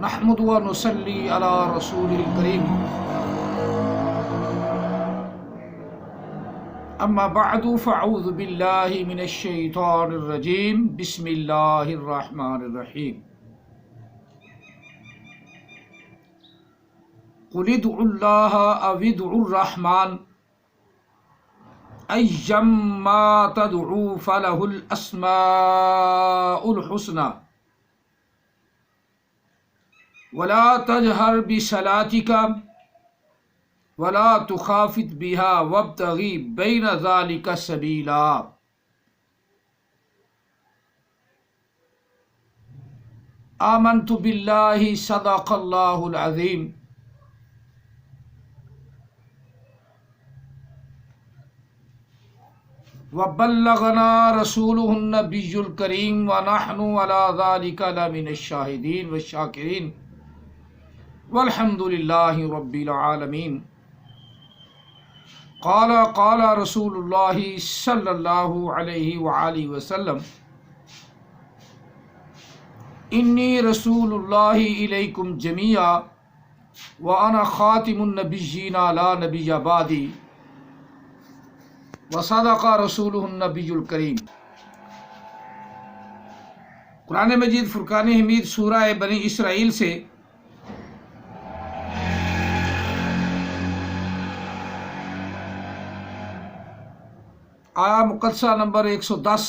نحمد و نصلی علی رسول الکریم اما بعد فاعوذ باللہ من الشیطان الرجیم بسم اللہ الرحمن الرحیم قل ادعوا اللہ او ادعوا الرحمن ایما تدعوا فلہ الاسماء الحسنى ولا تجہر بصلاتک ولا تخافت بها وابتغ بین ذلک سبیلا۔ آمنت باللہ صدق اللہ العظیم۔ وبلغنا رسولہ النبی الکریم ونحن علی ذلک لمن الشاہدین والشاکرین والحمد للہ رب العالمین۔ قال رسول اللہ صلی اللہ علیہ وآلہ وسلم انی رسول اللہ الیکم جمیعا وانا خاتم النبیین لا نبی بعدی وصدق رسولہ النبی الکریم۔ قرآن مجید فرقان حمید سورہ بنی اسرائیل سے آیا مقدسہ نمبر 110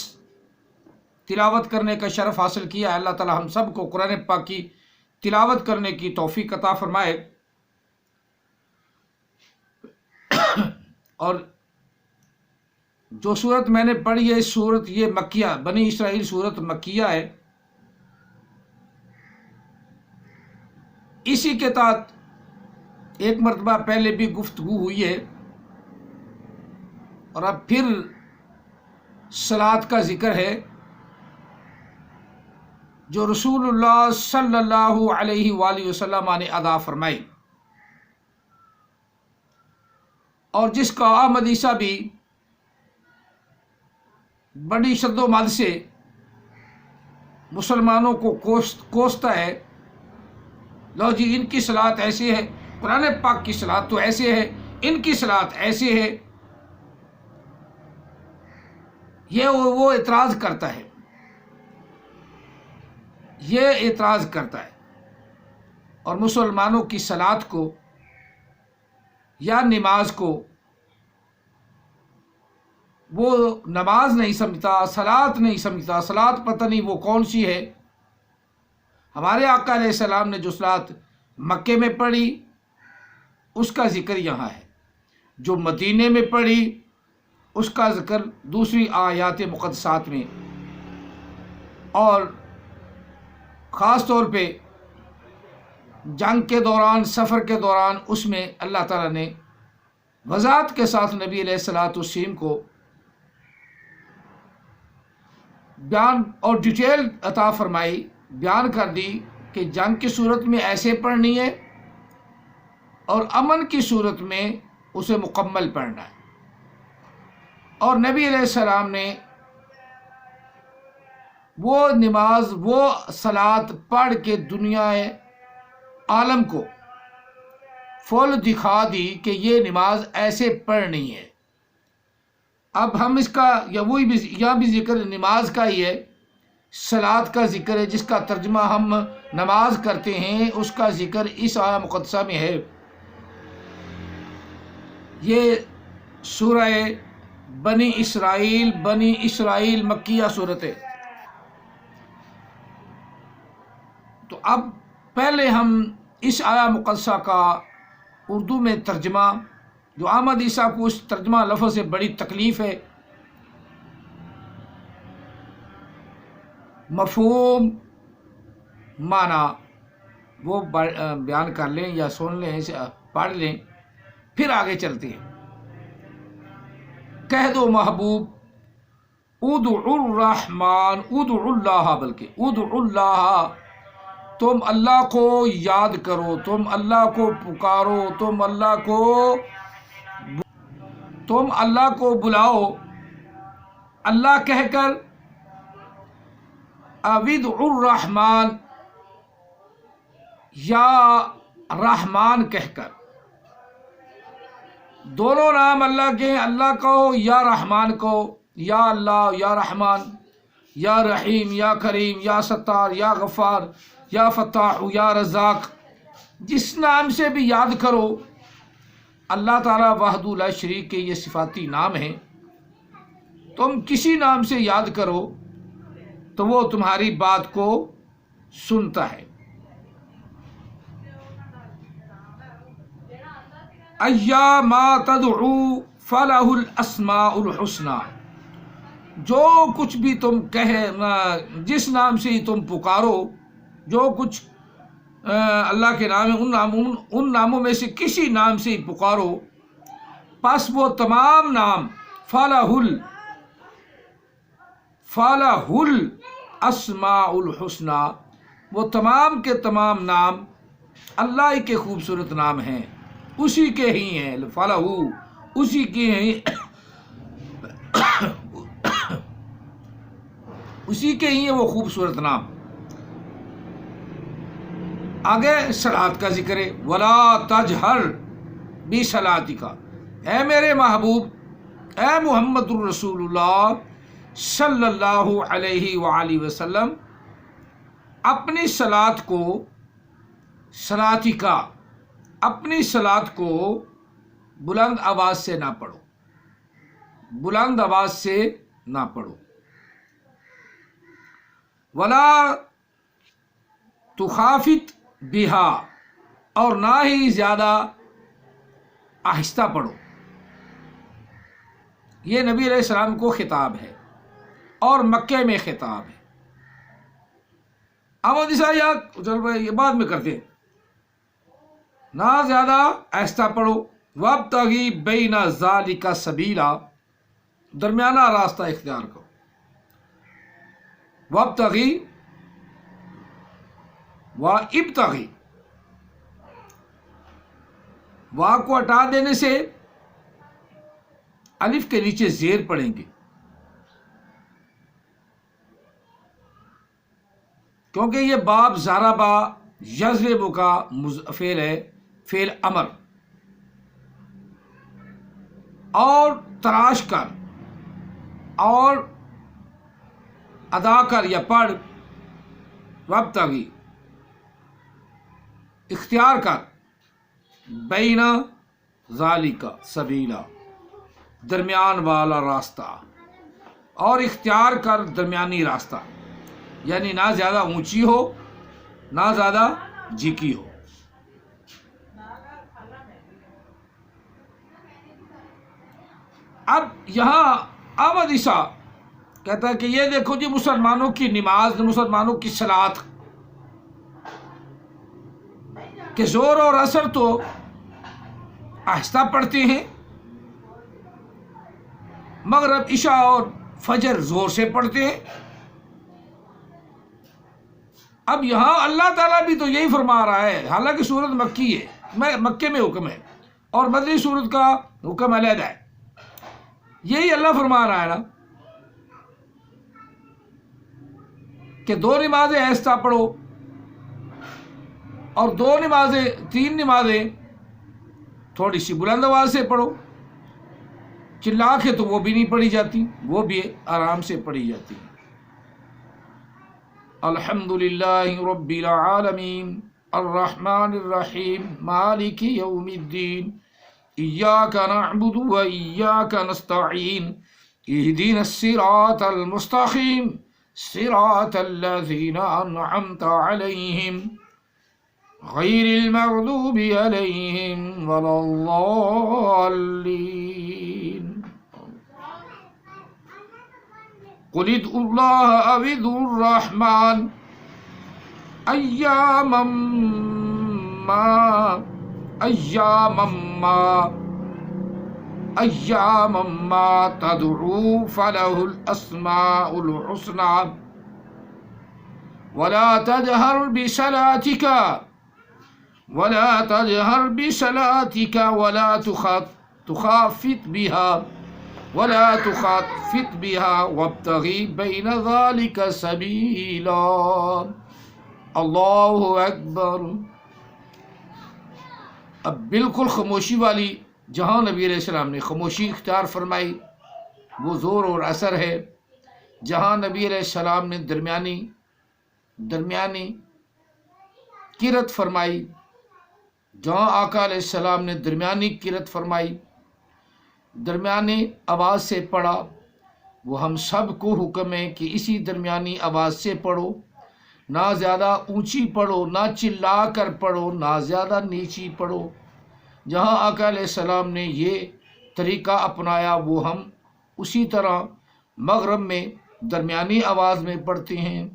تلاوت کرنے کا شرف حاصل کیا ہے۔ اللہ تعالی ہم سب کو قرآن پاک کی تلاوت کرنے کی توفیق عطا فرمائے۔ اور جو سورت میں نے پڑھی ہے، سورت یہ مکیہ بنی اسرائیل سورت مکیہ ہے۔ اسی کے تحت ایک مرتبہ پہلے بھی گفتگو ہوئی ہے اور اب پھر صلاۃ کا ذکر ہے جو رسول اللہ صلی اللہ علیہ وآلہ وسلم نے ادا فرمائی، اور جس کا عام حدیثہ بھی بڑی شد و مد سے مسلمانوں کو کوستا ہے۔ لو جی ان کی صلاۃ ایسی ہے، قرآن پاک کی صلاۃ تو ایسے ہے، ان کی صلاۃ ایسے ہے، یہ وہ اعتراض کرتا ہے، یہ اعتراض کرتا ہے، اور مسلمانوں کی صلاۃ کو یا نماز کو وہ نماز نہیں سمجھتا، صلاۃ نہیں سمجھتا، صلاۃ پتہ نہیں وہ کون سی ہے۔ ہمارے آقا علیہ السلام نے جو صلاۃ مکے میں پڑھی اس کا ذکر یہاں ہے، جو مدینے میں پڑھی اس کا ذکر دوسری آیات مقدسات میں، اور خاص طور پہ جنگ کے دوران، سفر کے دوران، اس میں اللہ تعالیٰ نے وضاحت کے ساتھ نبی علیہ الصلوۃ والسلام کو بیان اور ڈیٹیل عطا فرمائی، بیان کر دی کہ جنگ کی صورت میں ایسے پڑھنی ہے اور امن کی صورت میں اسے مکمل پڑھنا ہے۔ اور نبی علیہ السلام نے وہ نماز، وہ صلاۃ پڑھ کے دنیا عالم کو فل دکھا دی کہ یہ نماز ایسے پڑھنی ہے۔ اب ہم اس کا یہاں بھی ذکر نماز کا ہی ہے، صلاۃ کا ذکر ہے، جس کا ترجمہ ہم نماز کرتے ہیں، اس کا ذکر اس آیہ مقدسہ میں ہے۔ یہ سورہ بنی اسرائیل مکیہ صورت ہے۔ تو اب پہلے ہم اس آیہ مقدسہ کا اردو میں ترجمہ، جو احمد عیسیٰ کو اس ترجمہ لفظ سے بڑی تکلیف ہے، مفہوم معنی وہ بیان کر لیں یا سن لیں، پڑھ لیں، پھر آگے چلتے ہیں۔ کہہ دو محبوب ادعوا الرحمن، ادعوا اللہ، بلکہ ادعوا اللہ، تم اللہ کو یاد کرو، تم اللہ کو پکارو، تم اللہ کو بلاؤ، اللہ کہہ کر، ادعوا الرحمن، یا رحمان کہہ کر، دونوں نام اللہ کے ہیں، اللہ کہو یا رحمان کہو، یا اللہ یا رحمان، یا رحیم یا کریم، یا ستار یا غفار، یا فتاح یا رزاق، جس نام سے بھی یاد کرو۔ اللہ تعالیٰ وحدہ لا شریک کے یہ صفاتی نام ہیں، تم کسی نام سے یاد کرو تو وہ تمہاری بات کو سنتا ہے۔ ایّاما تدعو فلہ الاسماء الحسنی، جو کچھ بھی تم جس نام سے ہی تم پکارو، جو کچھ اللہ کے نام ہے، ان ناموں میں سے کسی نام سے ہی پکارو، پس وہ تمام نام فلہ الاسماء الحسنی، وہ تمام کے تمام نام اللہ ہی کے خوبصورت نام ہیں، اسی کے ہی ہیں، فلہ اسی کے ہیں، اسی کے ہی ہیں وہ خوبصورت نام۔ آگے صلات کا ذکر ہے، ولا تجہر بصلاتک، اے میرے محبوب، اے محمد الرسول اللہ صلی اللہ علیہ وآلہ وسلم، اپنی صلات کو، صلاتک، اپنی صلات کو بلند آواز سے نہ پڑھو، بلند آواز سے نہ پڑھو، ولا تخافت بہا، اور نہ ہی زیادہ آہستہ پڑھو۔ یہ نبی علیہ السلام کو خطاب ہے اور مکے میں خطاب ہے۔ احمد عیسیٰ یہ بعد میں کرتے ہیں، نہ زیادہ آہستہ پڑھو، وابتغی بین ذالک سبیلا، درمیانہ راستہ اختیار کرو، وابتغی وابتغی، وا کو ہٹا دینے سے الف کے نیچے زیر پڑیں گے، کیونکہ یہ باب ضربا یضرب کا فعل ہے، فعل امر، اور تراش کر اور ادا کر یا پڑھ، وابتغی اختیار کر، بین ذالک سبیلا، درمیان والا راستہ، اور اختیار کر درمیانی راستہ، یعنی نہ زیادہ اونچی ہو نہ زیادہ جھکی ہو۔ اب یہاں احمد عیسیٰ کہتا ہے کہ یہ دیکھو جی، مسلمانوں کی نماز، مسلمانوں کی صلات کہ زور اور اثر تو آہستہ پڑھتے ہیں، مغرب عشاء اور فجر زور سے پڑھتے ہیں۔ اب یہاں اللہ تعالیٰ بھی تو یہی فرما رہا ہے، حالانکہ سورت مکی ہے، مکے میں حکم ہے، اور مدنی سورت کا حکم علیحدہ ہے، یہی اللہ فرما رہا ہے نا کہ دو نمازیں آہستہ پڑھو، اور تین نمازیں تھوڑی سی بلند آواز سے پڑھو، چلا کے تو وہ بھی نہیں پڑھی جاتی، وہ بھی آرام سے پڑھی جاتی۔ الحمدللہ رب العالمین الرحمن الرحیم مالک یوم الدین ایاک نعبد و ایاک نستعین اہدنا الصراط المستقیم صراط الذین انعمت علیہم غیر المغضوب علیہم ولا الضالین۔ قل ادعوا اللہ او ادعوا الرحمن ایاما ما تدعوا فلہ الاسماء الحسنى ولا تجهر بصلاتك ولا تخافت بها وابتغي بين ذلك سبيلا۔ اللہ اکبر اب بالکل خاموشی والی جہاں نبی علیہ السلام نے خاموشی اختیار فرمائی وہ زور اور اثر ہے، جہاں نبی علیہ السلام نے درمیانی قرت فرمائی، جہاں آقا علیہ السلام نے درمیانی قرت فرمائی، درمیانی آواز سے پڑھا، وہ ہم سب کو حکم ہے کہ اسی درمیانی آواز سے پڑھو، نہ زیادہ اونچی پڑھو، نہ چلا کر پڑھو، نہ زیادہ نیچی پڑھو۔ جہاں آقا علیہ السلام نے یہ طریقہ اپنایا وہ ہم اسی طرح مغرب میں درمیانی آواز میں پڑھتے ہیں،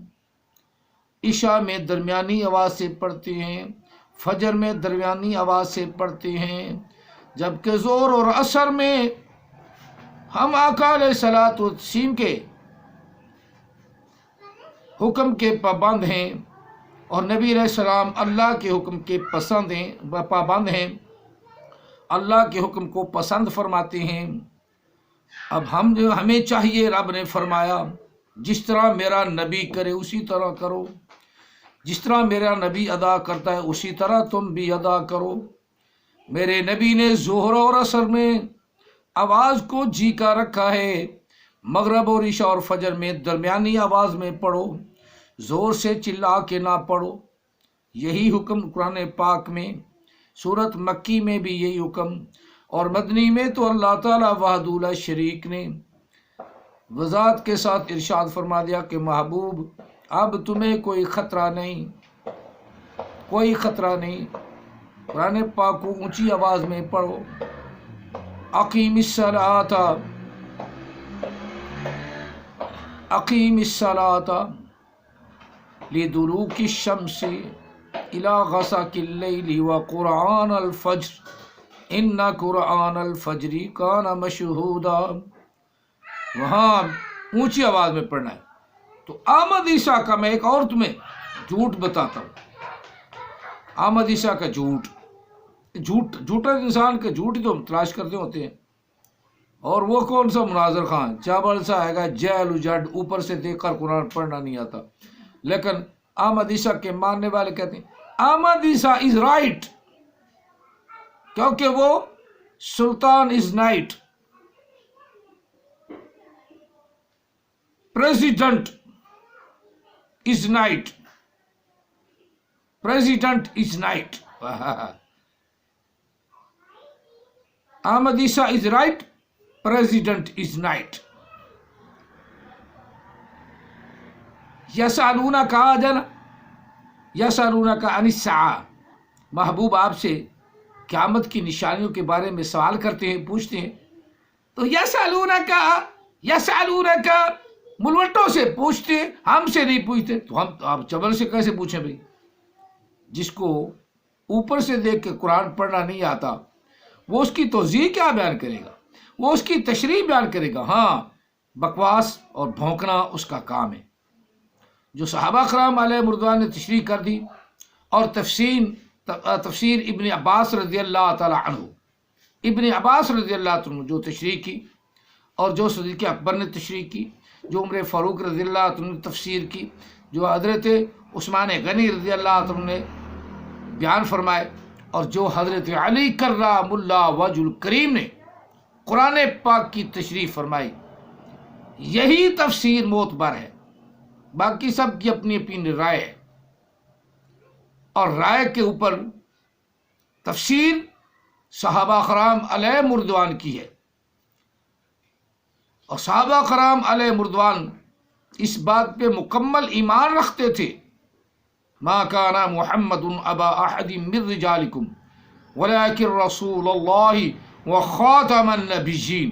عشاء میں درمیانی آواز سے پڑھتے ہیں، فجر میں درمیانی آواز سے پڑھتے ہیں، جبکہ ظہر اور عصر میں ہم آقا علیہ الصلوۃ والتسلیم کے حکم کے پابند ہیں اور نبی علیہ السلام اللہ کے حکم کے پابند ہیں، اللہ کے حکم کو پسند فرماتے ہیں۔ اب ہمیں چاہیے، رب نے فرمایا جس طرح میرا نبی کرے اسی طرح کرو، جس طرح میرا نبی ادا کرتا ہے اسی طرح تم بھی ادا کرو۔ میرے نبی نے ظہر اور عصر میں آواز کو جی کا رکھا ہے، مغرب اور عشاء اور فجر میں درمیانی آواز میں پڑھو، زور سے چلا کے نہ پڑھو۔ یہی حکم قرآن پاک میں، سورت مکی میں بھی یہی حکم، اور مدنی میں تو اللہ تعالیٰ وحدہ لا شریک نے وضاحت کے ساتھ ارشاد فرما دیا کہ محبوب اب تمہیں کوئی خطرہ نہیں، کوئی خطرہ نہیں۔ قرآن پاک کو اونچی آواز میں پڑھو، اقیم الصلاۃ اقیم الصلاۃ لدلوک الشمس الی غسق اللیل وقرآن الفجر ان قرآن الفجر کان مشہودا۔ وہاں اونچی آواز میں پڑھنا ہے۔ تو احمد عیسیٰ کا میں ایک اور تمہیں جھوٹ بتاتا ہوں، احمد عیسیٰ کا جھوٹا انسان کا جھوٹ ہی تو ہم تلاش کرتے ہوتے ہیں، اور وہ کون سا مناظر خان چاول سا آئے گا جیل اجڈ، اوپر سے دیکھ کر قرآن پڑھنا نہیں آتا۔ لیکن احمد عیسیٰ کے ماننے والے کہتے ہیں احمد عیسیٰ از رائٹ، کیونکہ وہ Sultan is knight, president is knight, president is knight. Ahmad Isa is right, president is knight. یسألونک عن الساعہ، محبوب آپ سے قیامت کی نشانیوں کے بارے میں سوال کرتے ہیں، پوچھتے ہیں، تو یسألونک ملوٹوں سے پوچھتے ہیں، ہم سے نہیں پوچھتے، تو ہم آپ چبل سے کیسے پوچھیں بھائی؟ جس کو اوپر سے دیکھ کے قرآن پڑھنا نہیں آتا وہ اس کی توضیح کیا بیان کرے گا، وہ اس کی تشریح بیان کرے گا؟ ہاں، بکواس اور بھونکنا اس کا کام ہے۔ جو صحابہ کرام علیہ مردوان نے تشریح کر دی، اور تفسیر ابن عباس رضی اللہ تعالی عنہ، ابن عباس رضی اللہ عنہ جو تشریح کی، اور جو صدیق اکبر نے تشریح کی، جو عمر فاروق رضی اللہ عنہ نے تفسیر کی، جو حضرت عثمان غنی رضی اللہ عنہ نے بیان فرمائے، اور جو حضرت علی کرام اللہ وجہ الکریم نے قرآن پاک کی تشریح فرمائی، یہی تفسیر معتبر ہے۔ باقی سب کی اپنی اپنی رائے ہے، اور رائے کے اوپر تفسیر صحابہ کرام علیہ مردوان کی ہے، اور صحابہ کرام علیہ مردوان اس بات پہ مکمل ایمان رکھتے تھے، ما کان محمد ابا احد من رجالکم ولکن رسول اللہ وخاتم النبیین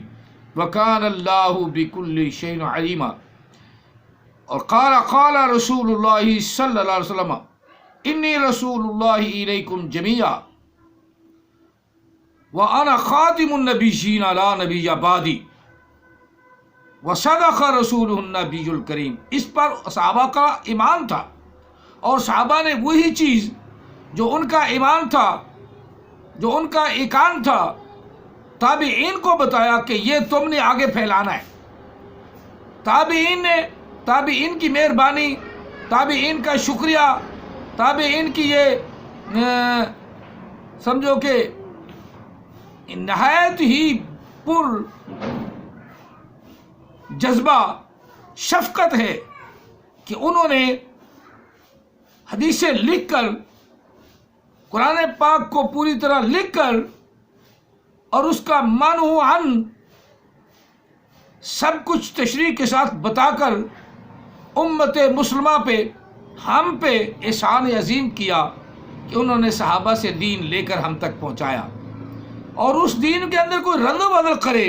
وکان اللہ بکل شیء علیما۔ اور قال رسول اللہ صلی اللہ علیہ وسلم انی رسول اللہ الیکم جمیعا وانا خاتم النبیین لا نبی بعدی وصدق رسول النبی الکریم۔ اس پر صحابہ کا ایمان تھا، اور صحابہ نے وہی چیز جو ان کا ایمان تھا، جو ان کا ایقان تھا، تابعین کو بتایا کہ یہ تم نے آگے پھیلانا ہے۔ تابعین کی مہربانی، تابعین کا شکریہ، تابعین کی یہ سمجھو کہ نہایت ہی پر جذبہ شفقت ہے کہ انہوں نے حدیثیں لکھ کر، قرآن پاک کو پوری طرح لکھ کر اور اس کا من و عن سب کچھ تشریح کے ساتھ بتا کر امت مسلمہ پہ، ہم پہ احسان عظیم کیا کہ انہوں نے صحابہ سے دین لے کر ہم تک پہنچایا، اور اس دین کے اندر کوئی رد و بدل کرے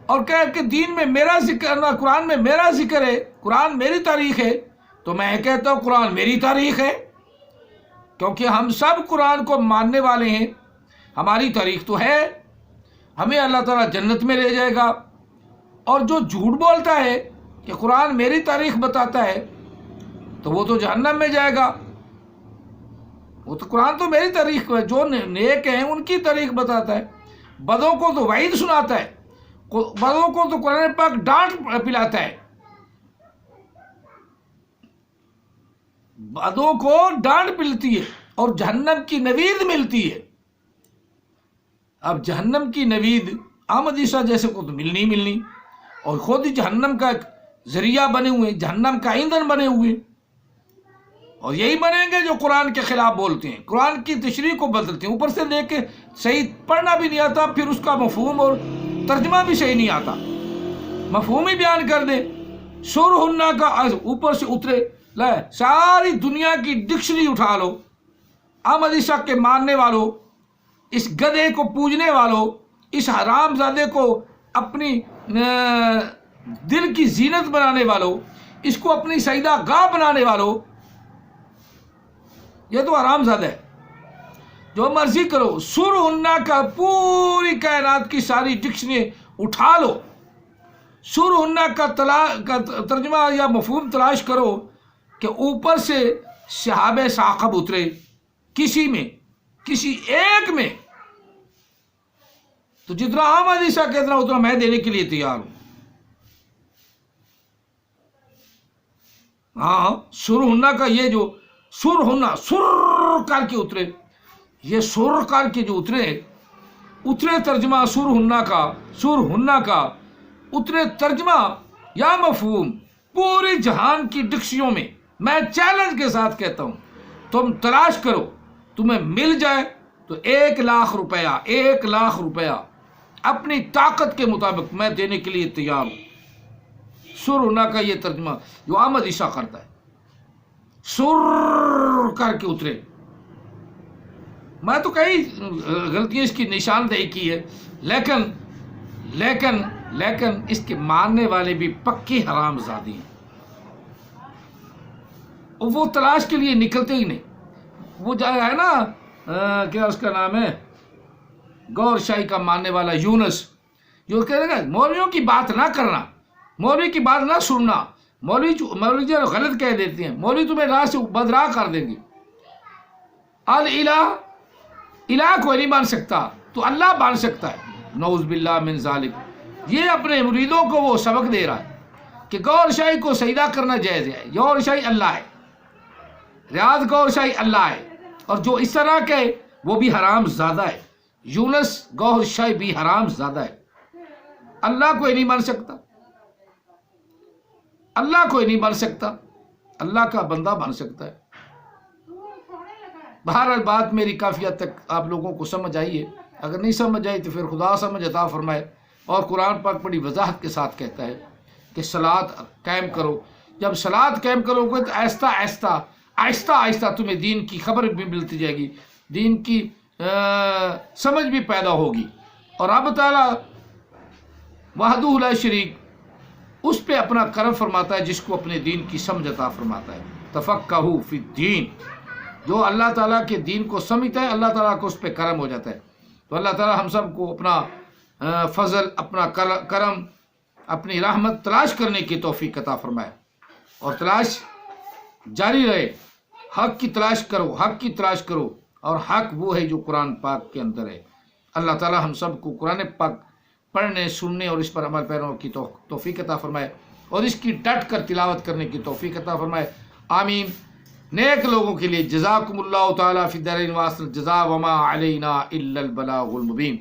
اور کہے کہ دین میں میرا ذکر نہ، قرآن میں میرا ذکر ہے، قرآن میری تاریخ ہے، تو میں کہتا ہوں قرآن میری تاریخ ہے، کیونکہ ہم سب قرآن کو ماننے والے ہیں، ہماری تاریخ تو ہے، ہمیں اللہ تعالیٰ جنت میں لے جائے گا۔ اور جو جھوٹ بولتا ہے کہ قرآن میری تاریخ بتاتا ہے تو وہ تو جہنم میں جائے گا۔ وہ تو قرآن تو میری تاریخ ہے، جو نیک ہیں ان کی تاریخ بتاتا ہے، بدوں کو تو وعید سناتا ہے، بدوں کو تو قرآن پاک ڈانٹ پلاتا ہے، بدوں کو ڈانٹ ملتی ہے اور جہنم کی نوید ملتی ہے۔ اب جہنم کی نوید احمد عیسیٰ جیسے کو تو ملنی ملنی، اور خود ہی جہنم کا ایک ذریعہ بنے ہوئے، جہنم کا ایندھن بنے ہوئے، اور یہی بنیں گے جو قرآن کے خلاف بولتے ہیں، قرآن کی تشریح کو بدلتے ہیں، اوپر سے دیکھ کے صحیح پڑھنا بھی نہیں آتا، پھر اس کا مفہوم اور ترجمہ بھی صحیح نہیں آتا، مفہوم ہی بیان کر دے۔ سر ہننا کا اوپر سے اترے، لے ساری دنیا کی ڈکشنری اٹھا لو، احمد عیسیٰ کے ماننے والوں، اس گدھے کو پوجنے والوں، اس حرام زادے کو اپنی دل کی زینت بنانے والوں، اس کو اپنی سجدہ گاہ بنانے والوں، یہ تو حرام زادہ ہے، جو مرضی کرو۔ سر ہننا کا پوری کائنات کی ساری ڈکشنری اٹھا لو، سر ہننا کا ترجمہ یا مفہوم تلاش کرو کہ اوپر سے صحابہ ثاقب اترے، کسی میں، کسی ایک میں، تو جتنا احمد عیسیٰ کہتا اتنا میں دینے کے لیے تیار ہوں۔ ہاں، سر ہننا کا یہ جو سر ہننا، سر کر کے اترے، یہ سر کر کے جو اترے ترجمہ سر ہننا کا اترے ترجمہ یا مفہوم پوری جہان کی ڈکشنریوں میں، میں چیلنج کے ساتھ کہتا ہوں تم تلاش کرو، تمہیں مل جائے تو 1,00,000 روپیہ اپنی طاقت کے مطابق میں دینے کے لیے تیار ہوں۔ سر ہننا کا یہ ترجمہ جو احمد عیسیٰ کرتا ہے، سر کر کے اترے۔ میں تو کئی غلطیاں اس کی نشاندہی کی ہے، لیکن اس کے ماننے والے بھی پکی حرام زادی ہیں، وہ تلاش کے لیے نکلتے ہی نہیں۔ وہ جائے ہے نا، کیا اس کا نام ہے، گور شاہی کا ماننے والا یونس، جو کہہ رہے گا مولویوں کی بات نہ کرنا، مولوی کی بات نہ سننا، مولوی جو غلط کہہ دیتے ہیں، مولوی تمہیں راہ سے بدراہ کر دیں گے۔ الہ کوئی نہیں مان سکتا، تو اللہ مان سکتا ہے، نعوذ باللہ من ذالک۔ یہ اپنے مریدوں کو وہ سبق دے رہا ہے کہ گور شاہی کو سجدہ کرنا جائز ہے، گور شاہی اللہ ہے، ریاض گور شاہی اللہ ہے، اور جو اس طرح کے وہ بھی حرام زادہ ہے، یونس گور شاہی بھی حرام زادہ ہے۔ اللہ کوئی نہیں مان سکتا، اللہ کوئی نہیں بن سکتا، اللہ کا بندہ بن سکتا ہے۔ بہرحال بات میری کافی حد تک آپ لوگوں کو سمجھ آئی ہے، اگر نہیں سمجھ آئی تو پھر خدا سمجھ عطا فرمائے۔ اور قرآن پاک بڑی وضاحت کے ساتھ کہتا ہے کہ صلاۃ قائم کرو، جب صلاۃ قائم کرو گے تو آہستہ آہستہ تمہیں دین کی خبر بھی ملتی جائے گی، دین کی سمجھ بھی پیدا ہوگی، اور رب تعالیٰ وحدہ لا شریک اس پہ اپنا کرم فرماتا ہے جس کو اپنے دین کی سمجھ عطا فرماتا ہے۔ تفقہوا فی الدین، جو اللہ تعالیٰ کے دین کو سمجھتا ہے اللہ تعالیٰ کو اس پہ کرم ہو جاتا ہے۔ تو اللہ تعالیٰ ہم سب کو اپنا فضل، اپنا کرم، اپنی رحمت تلاش کرنے کی توفیق عطا فرمائے، اور تلاش جاری رہے، حق کی تلاش کرو، حق کی تلاش کرو، اور حق وہ ہے جو قرآن پاک کے اندر ہے۔ اللہ تعالیٰ ہم سب کو قرآن پاک پڑھنے، سننے اور اس پر عمل پیروں کی توفیق عطا فرمائے، اور اس کی ڈٹ کر تلاوت کرنے کی توفیق عطا فرمائے، آمین نیک لوگوں کے لیے جزاکم اللہ تعالیٰ فی الدارین واسل جزا وما علینا الا البلاغ المبین.